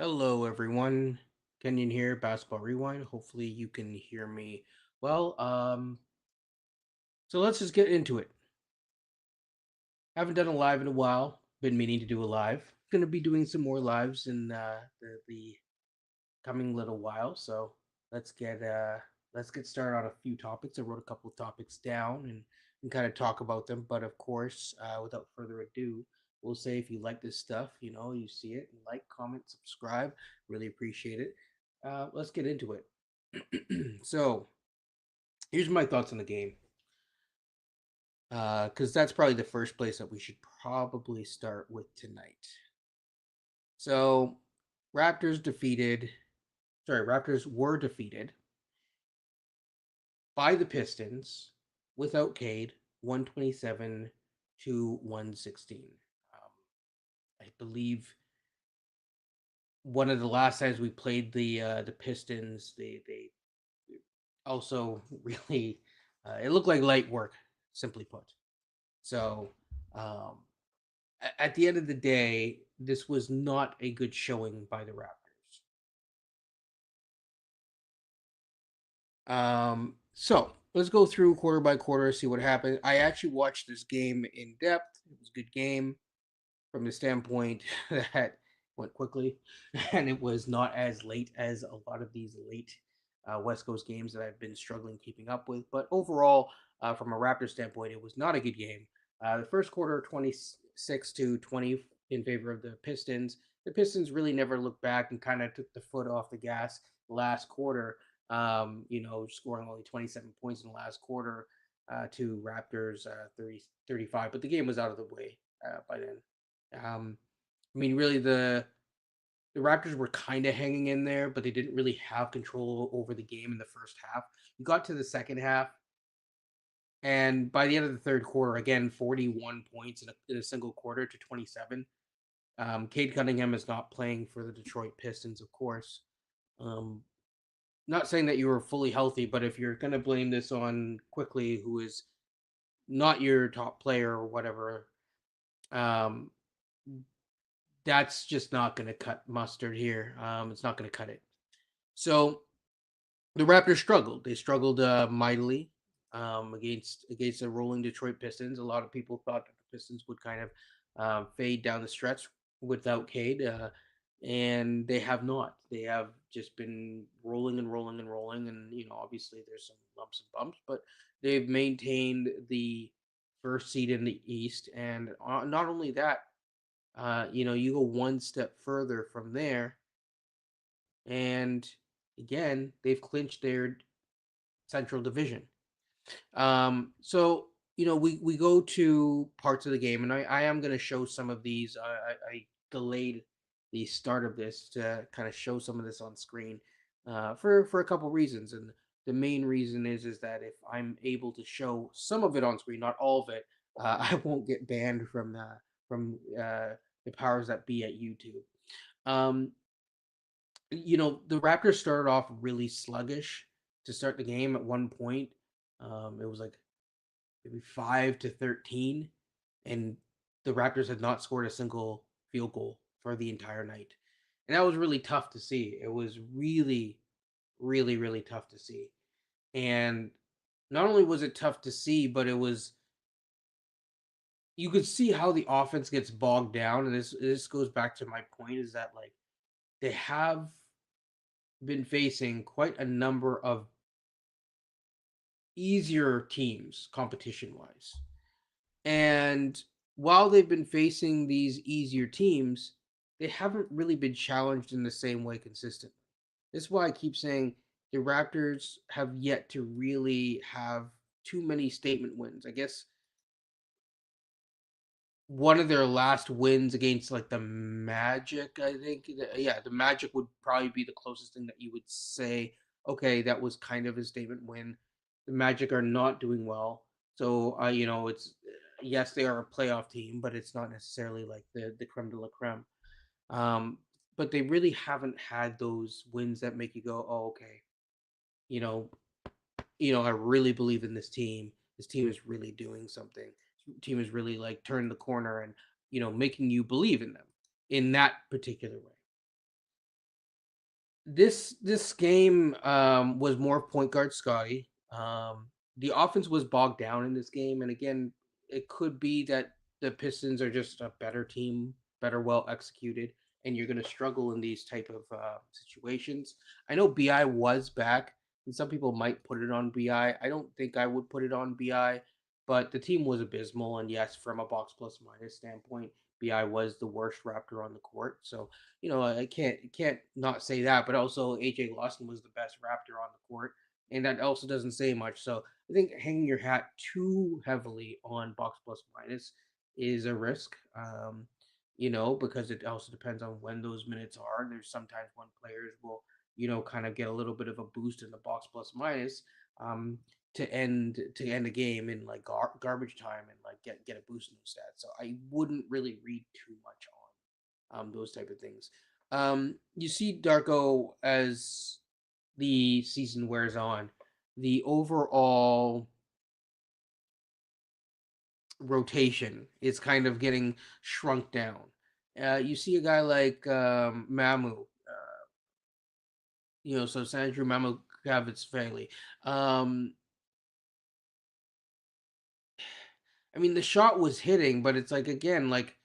Hello, everyone. Kenyon here, Basketball Rewind. Hopefully, you can hear me well. So let's just get into it. Haven't done a live in a while. Been meaning to do a live. Going to be doing some more lives in the coming little while. So let's get uh, let's get started on a few topics. I wrote a couple of topics down and kind of talk about them. But of course, without further ado, we'll say if you like this stuff, you see it, like, comment, subscribe. Really appreciate it. Let's get into it. So here's my thoughts on the game. Because that's probably the first place that we should probably start with tonight. So Raptors were defeated by the Pistons without Cade, 127 to 116. Um, I believe one of the last times we played the Pistons, they also really it looked like light work, simply put. So um, at the end of the day, this was not a good showing by the Raptors. So let's go through quarter by quarter, see what happened. I actually watched this game in depth. It was a good game from the standpoint that went quickly, and it was not as late as a lot of these late West Coast games that I've been struggling keeping up with. But overall, from a Raptors standpoint, it was not a good game. The first quarter, 26-20 in favor of the Pistons. The Pistons really never looked back and kind of took the foot off the gas last quarter. Scoring only 27 points in the last quarter to Raptors 35. But the game was out of the way by then. I mean, really, the Raptors were kind of hanging in there, but they didn't really have control over the game in the first half. You got to the second half, and by the end of the third quarter, again, 41 points in a single quarter to 27. Cade Cunningham is not playing for the Detroit Pistons, of course. Um, Not saying that you were fully healthy, but if you're going to blame this on Quickly, who is not your top player or whatever, um, that's just not going to cut mustard here. It's not going to cut it. So the Raptors struggled. They struggled mightily against the rolling Detroit Pistons. A lot of people thought that the Pistons would kind of fade down the stretch without Cade, and they have not. They have just been rolling and rolling and rolling, and obviously there's some lumps and bumps, but they've maintained the first seed in the East, and not only that, you go one step further from there, and again, they've clinched their Central Division. We go to parts of the game, and I am going to show some of these. I delayed the start of this to kind of show some of this on screen for a couple reasons, and the main reason is that if I'm able to show some of it on screen, not all of it, I won't get banned from the powers that be at YouTube. Um, the Raptors started off really sluggish to start the game at one point. It was like maybe 5-13, and the Raptors had not scored a single field goal for the entire night. And that was really tough to see. It was really, really, really tough to see. And not only was it tough to see, but you could see how the offense gets bogged down. And this goes back to my point is that like they have been facing quite a number of easier teams competition wise. And while they've been facing these easier teams, they haven't really been challenged in the same way consistently. This is why I keep saying the Raptors have yet to really have too many statement wins. I guess one of their last wins against like the Magic, I think, yeah, the Magic would probably be the closest thing that you would say, okay, that was kind of a statement win. The Magic are not doing well, so it's yes, they are a playoff team, but it's not necessarily like the creme de la creme. Um, but they really haven't had those wins that make you go, oh, okay, you know, I really believe in this team. This team is really doing something. This team is really like turned the corner and making you believe in them in that particular way. This game was more point guard Scotty. The offense was bogged down in this game, and again, it could be that the Pistons are just a better team, better well executed, and you're going to struggle in these type of situations. I know Bi was back, and some people might put it on Bi. I don't think I would put it on Bi, but the team was abysmal, and yes, from a box plus minus standpoint, Bi was the worst Raptor on the court. So I can't not say that, but also AJ Lawson was the best Raptor on the court, and that also doesn't say much. So I think hanging your hat too heavily on box plus minus is a risk. Because it also depends on when those minutes are. There's sometimes when players will, kind of get a little bit of a boost in the box plus minus um, to end a game in like garbage time and like get a boost in those stats. So I wouldn't really read too much those type of things. You see Darko as the season wears on, the overall rotation is kind of getting shrunk down. You see a guy like Mamu, so Sandro Mamukavitsvili. Um, I mean, the shot was hitting, but it's like again, like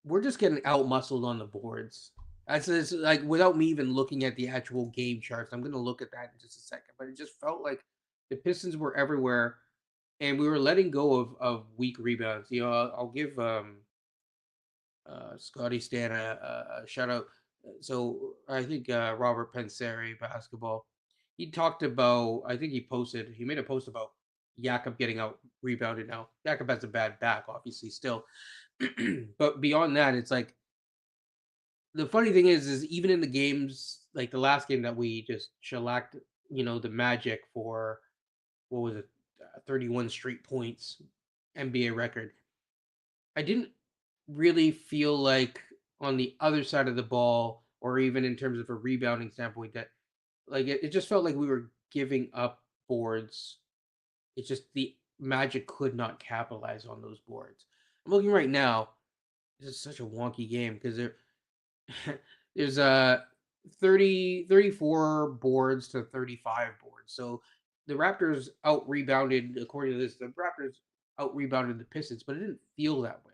we're just getting out muscled on the boards. That's like without me even looking at the actual game charts. I'm gonna look at that in just a second. But it just felt like the Pistons were everywhere, and we were letting go of weak rebounds. I'll give Scotty Stan a shout out. So I think Robert Penseri basketball. He talked about. I think he made a post about Jakob getting out rebounded. Now Jakob has a bad back, obviously still, but beyond that, it's like the funny thing is even in the games like the last game that we just shellacked, the Magic for what was it, 31 straight points, NBA record. I didn't really feel like on the other side of the ball, or even in terms of a rebounding standpoint, that like it just felt like we were giving up boards. It's just the Magic could not capitalize on those boards. I'm looking right now. This is such a wonky game because there's 34 boards to 35 boards. So the Raptors out rebounded, according to this, the Raptors out rebounded the Pistons, but it didn't feel that way.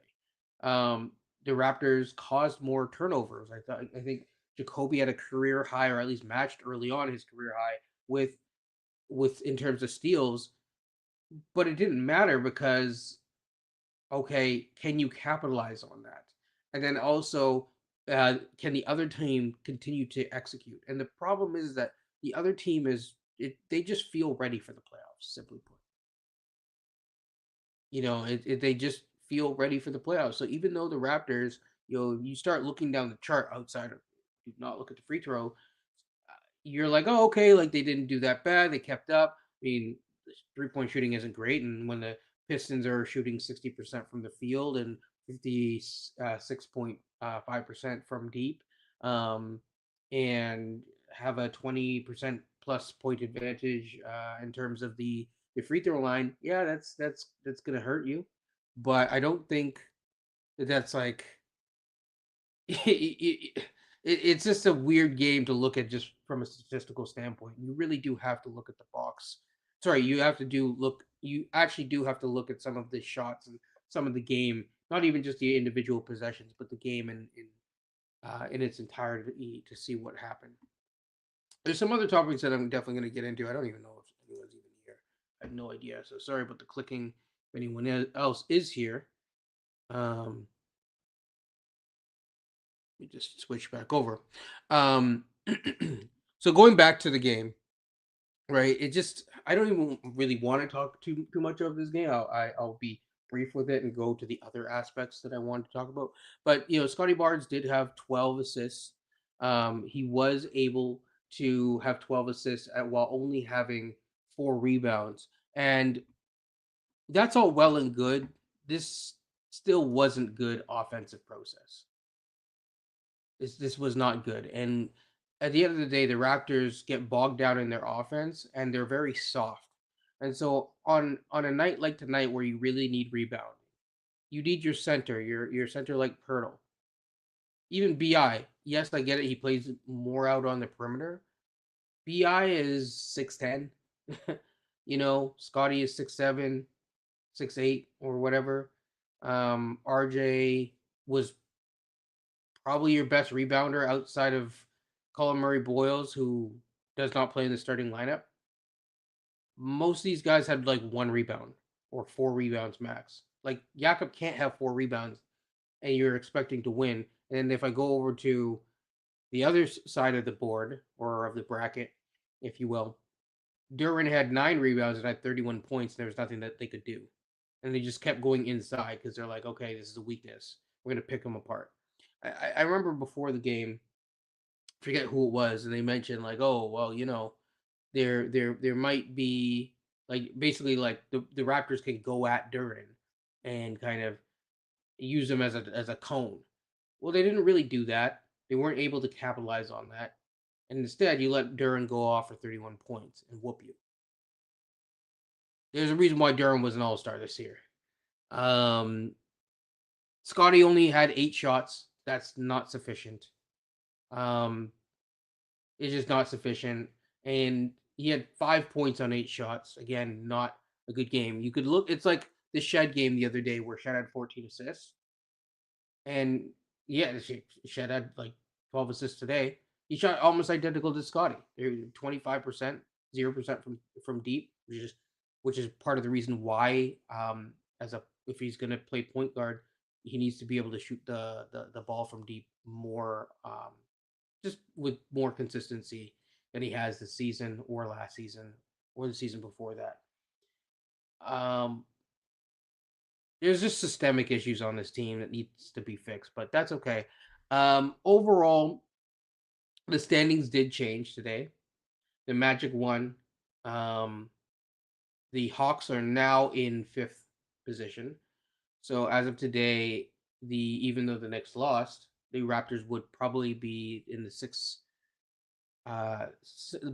The Raptors caused more turnovers. I think Jacoby had a career high, or at least matched early on his career high with in terms of steals, but it didn't matter because okay, can you capitalize on that? And then also, can the other team continue to execute? And the problem is that the other team they just feel ready for the playoffs, simply put. They just feel ready for the playoffs. So even though the Raptors, you start looking down the chart outside of, do not look at the free throw, you're like, oh, okay, like they didn't do that bad. They kept up. I mean, 3-point shooting isn't great, and when the Pistons are shooting 60% from the field and 56.5% from deep, um, and have a 20% plus point advantage in terms of the free throw line, yeah, that's gonna hurt you. But I don't think that's like it's just a weird game to look at just from a statistical standpoint. You really do have to look at the box. Sorry, you actually do have to look at some of the shots and some of the game, not even just the individual possessions, but the game in its entirety to see what happened. There's some other topics that I'm definitely going to get into. I don't even know if anyone's even here. I have no idea. So sorry about the clicking. If anyone else is here, um, let me just switch back over. Um, so going back to the game, right? It just I don't even really want to talk too much of this game. I'll be brief with it and go to the other aspects that I wanted to talk about. But Scotty Barnes did have 12 assists. He was able to have 12 assists while only having 4 rebounds, and that's all well and good. This still wasn't good offensive process. This was not good. And at the end of the day, the Raptors get bogged down in their offense and they're very soft. And so on a night like tonight where you really need rebound, you need your center, your center like Pirtle. Even Bi, yes, I get it. He plays more out on the perimeter. Bi is 6'10". Scotty is 6'7", 6'8", or whatever. RJ was probably your best rebounder outside of Colin Murray Boyles, who does not play in the starting lineup. Most of these guys had like one rebound or four rebounds max. Like Jakob can't have four rebounds and you're expecting to win. And if I go over to the other side of the board or of the bracket, if you will, Duran had 9 rebounds and had 31 points. And there was nothing that they could do. And they just kept going inside because they're like, okay, this is a weakness. We're going to pick them apart. I remember before the game, forget who it was, and they mentioned like, oh, well, there might be like basically like the Raptors can go at Duran and kind of use him as a cone. Well, they didn't really do that. They weren't able to capitalize on that. And instead, you let Duran go off for 31 points and whoop you. There's a reason why Duran was an all-star this year. Um, Scotty only had 8 shots. That's not sufficient. Um, it's just not sufficient. And he had 5 points on 8 shots. Again, not a good game. You could look, it's like the Shed game the other day where Shed had 14 assists. And yeah, Shed had like 12 assists today. He shot almost identical to Scotty. They're 25%, 0% from deep, which is part of the reason why as a if he's gonna play point guard, he needs to be able to shoot the ball from deep more just with more consistency than he has this season or last season or the season before that. Um, there's just systemic issues on this team that needs to be fixed, but that's okay. Overall, the standings did change today. The Magic won. Um, the Hawks are now in fifth position. So as of today, even though the Knicks lost, the Raptors would probably be in the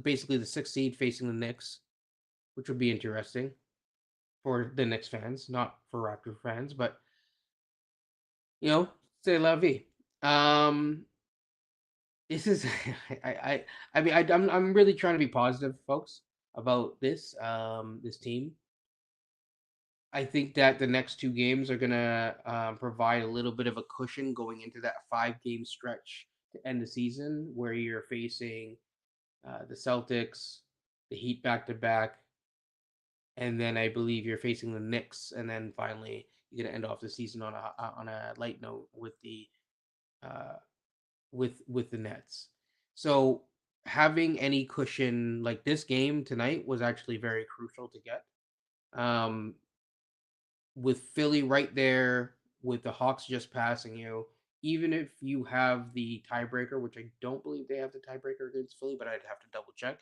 basically the sixth seed facing the Knicks, which would be interesting for the Knicks fans, not for Raptor fans, but you know, c'est la vie. Um, this is I'm really trying to be positive, folks, about this team. I think that the next two games are gonna provide a little bit of a cushion going into that 5 game stretch to end the season, where you're facing the Celtics, the Heat back to back, and then I believe you're facing the Knicks, and then finally you're gonna end off the season on a light note with the uh, with the Nets. So having any cushion like this game tonight was actually very crucial to get. Um, with Philly right there, with the Hawks just passing you, even if you have the tiebreaker, which I don't believe they have the tiebreaker against Philly, but I'd have to double check.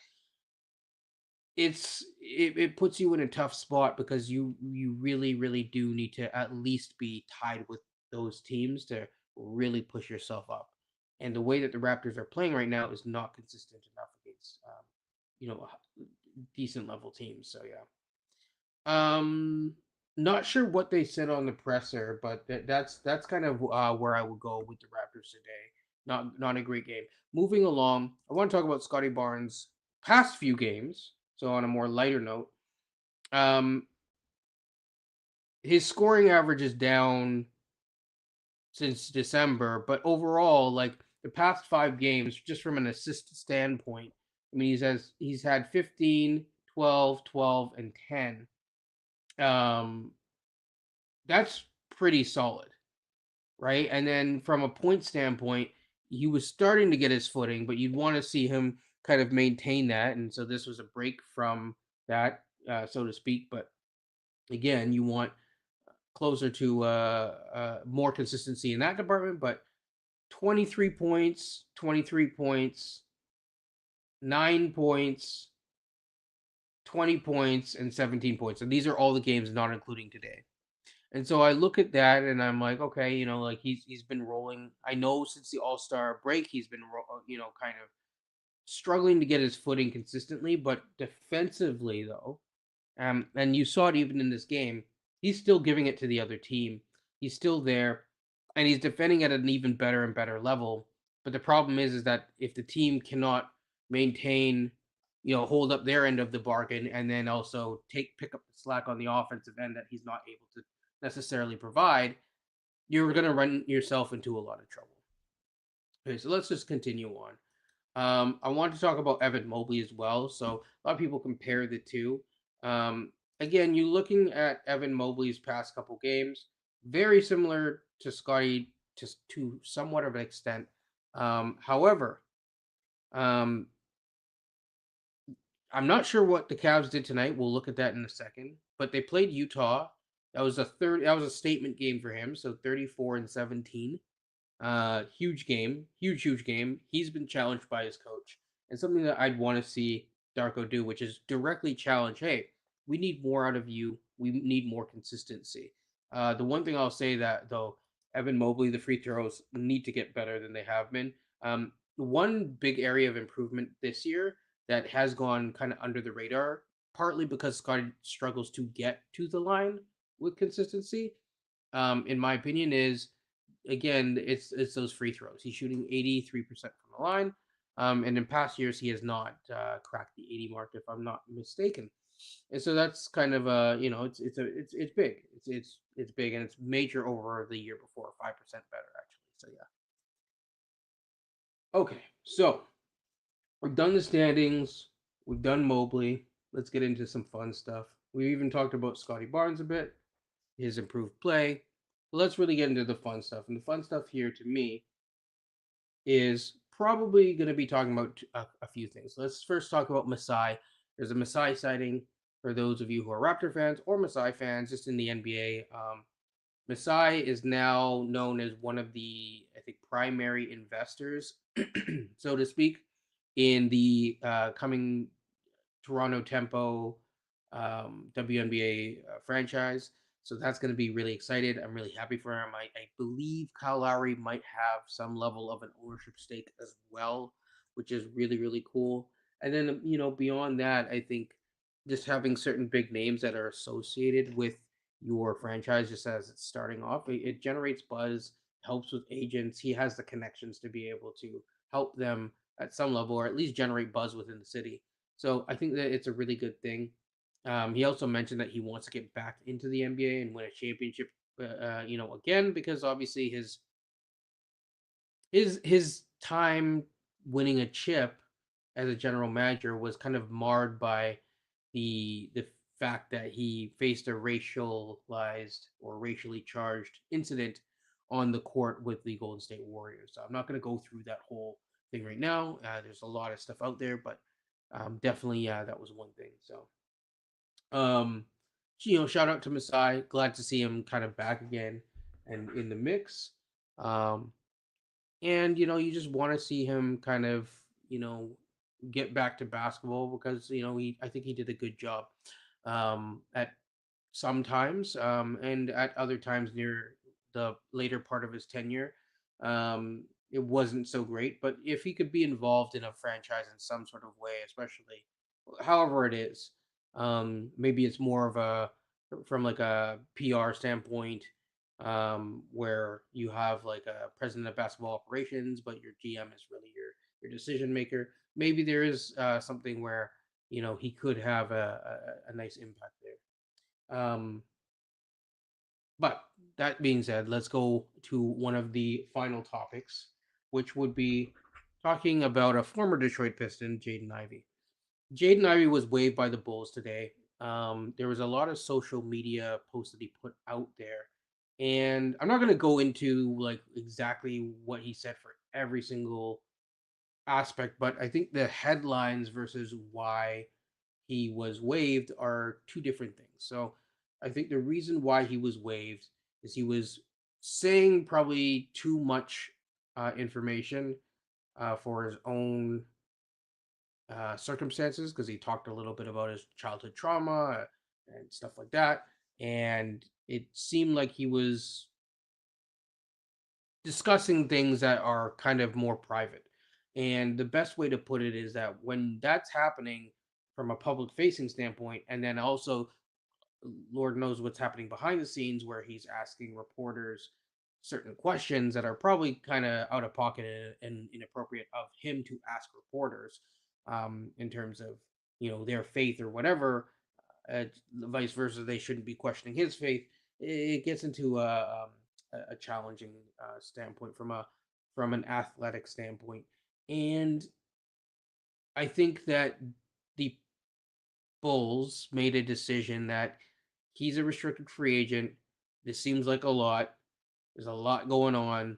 It puts you in a tough spot because you really do need to at least be tied with those teams to really push yourself up. And the way that the Raptors are playing right now is not consistent enough against you know decent level teams. So yeah. Um, Not sure what they said on the presser, but that's kind of where I would go with the Raptors today. Not a great game. Moving along, I want to talk about Scotty Barnes' past few games. So on a more lighter note, um, his scoring average is down since December, but overall, like the past 5 games, just from an assist standpoint, I mean, he's had 15, 12, 12, and 10. Um, that's pretty solid, right? And then from a point standpoint, he was starting to get his footing, but you'd want to see him kind of maintain that. And so this was a break from that, so to speak. But again, you want closer to more consistency in that department. But 23 points, 23 points, 9 points, 20 points, and 17 points. And these are all the games not including today. And so I look at that and I'm like, okay, like he's been rolling. I know since the All Star break, he's been kind of struggling to get his footing consistently. But defensively, though, and you saw it even in this game, he's still giving it to the other team. He's still there. and he's defending at an even better and better level. But the problem is that if the team cannot maintain, hold up their end of the bargain, and then also pick up the slack on the offensive end that he's not able to necessarily provide, you're going to run yourself into a lot of trouble. Okay, so let's just continue on. I want to talk about Evan Mobley as well. So a lot of people compare the two. Again, you looking at Evan Mobley's past couple games, very similar to Scotty to somewhat of an extent. However, um, I'm not sure what the Cavs did tonight. We'll look at that in a second. But they played Utah. That was a statement game for him. So 34-17. Huge game, huge game. He's been challenged by his coach, and something that I'd want to see Darko do, which is directly challenge. Hey, we need more out of you. We need more consistency. The one thing I'll say that though, Evan Mobley, the free throws need to get better than they have been. One big area of improvement this year that has gone kind of under the radar, partly because Scotty struggles to get to the line with consistency. In my opinion, is again, it's those free throws. He's shooting 83% from the line, and in past years he has not cracked the 80 mark, if I'm not mistaken. And so that's kind of it's big. It's big, and it's major over the year before, 5% better actually. So yeah. Okay, so we've done the standings. We've done Mobley. Let's get into some fun stuff. We even talked about Scotty Barnes a bit, his improved play. But let's really get into the fun stuff. And the fun stuff here to me is probably going to be talking about a few things. Let's first talk about Masai. There's a Masai sighting for those of you who are Raptor fans or Masai fans just in the NBA. Masai is now known as one of the, I think, primary investors, so to speak, in the coming Toronto Tempo WNBA franchise. So that's going to be really excited. I'm really happy for him. I believe Kyle Lowry might have some level of an ownership stake as well, which is really, really cool. And then, beyond that, I think just having certain big names that are associated with your franchise just as it's starting off, it generates buzz, helps with agents. He has the connections to be able to help them at some level or at least generate buzz within the city. So I think that it's a really good thing. He also mentioned that he wants to get back into the NBA and win a championship, again, because obviously his time winning a chip as a general manager was kind of marred by the fact that he faced a racialized or racially charged incident on the court with the Golden State Warriors. So I'm not going to go through that whole thing right now. There's a lot of stuff out there, but definitely, yeah, that was one thing. So, um, shout out to Masai. Glad to see him kind of back again and in the mix. Um, and you just want to see him kind of you know get back to basketball because I think he did a good job at sometimes and at other times near the later part of his tenure it wasn't so great, but if he could be involved in a franchise in some sort of way, especially however it is, maybe it's more of a from like a PR standpoint, where you have like a president of basketball operations, but your GM is really your decision maker. Maybe there is something where he could have a nice impact there. But that being said, let's go to one of the final topics, which would be talking about a former Detroit Piston, Jaden Ivey. Jaden Ivey was waived by the Bulls today. There was a lot of social media posts that he put out there, and I'm not going to go into like exactly what he said for every single aspect, but I think the headlines versus why he was waived are two different things. So I think the reason why he was waived is he was saying probably too much information for his own circumstances, because he talked a little bit about his childhood trauma and stuff like that. And it seemed like he was discussing things that are kind of more private. And the best way to put it is that when that's happening from a public facing standpoint, and then also Lord knows what's happening behind the scenes where he's asking reporters certain questions that are probably kind of out of pocket and inappropriate of him to ask reporters, in terms of their faith or whatever. Vice versa, they shouldn't be questioning his faith. It gets into a challenging standpoint from an athletic standpoint, and I think that the Bulls made a decision that he's a restricted free agent. This seems like a lot. There's a lot going on.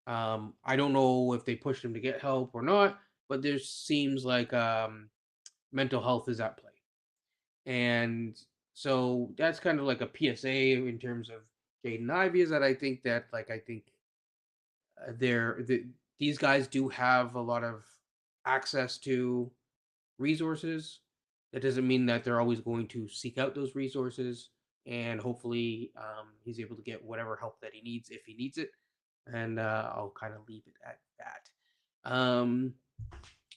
I don't know if they pushed him to get help or not, but there seems like mental health is at play. And so that's kind of like a PSA in terms of Jaden Ivey, is that I think they're these guys do have a lot of access to resources. That doesn't mean that they're always going to seek out those resources, and hopefully he's able to get whatever help that he needs if he needs it. And I'll kind of leave it at that.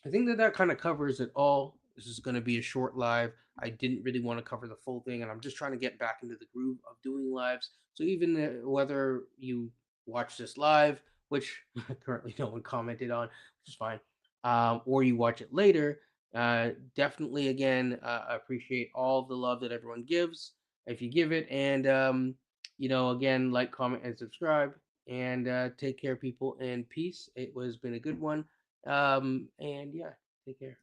I think that kind of covers it all. This is going to be a short live. I didn't really want to cover the full thing, and I'm just trying to get back into the groove of doing lives. So even whether you watch this live, which currently no one commented on, which is fine, or you watch it later, definitely again appreciate all the love that everyone gives if you give it, and again, like, comment, and subscribe, and take care, people, and peace. It was been a good one, and yeah, take care.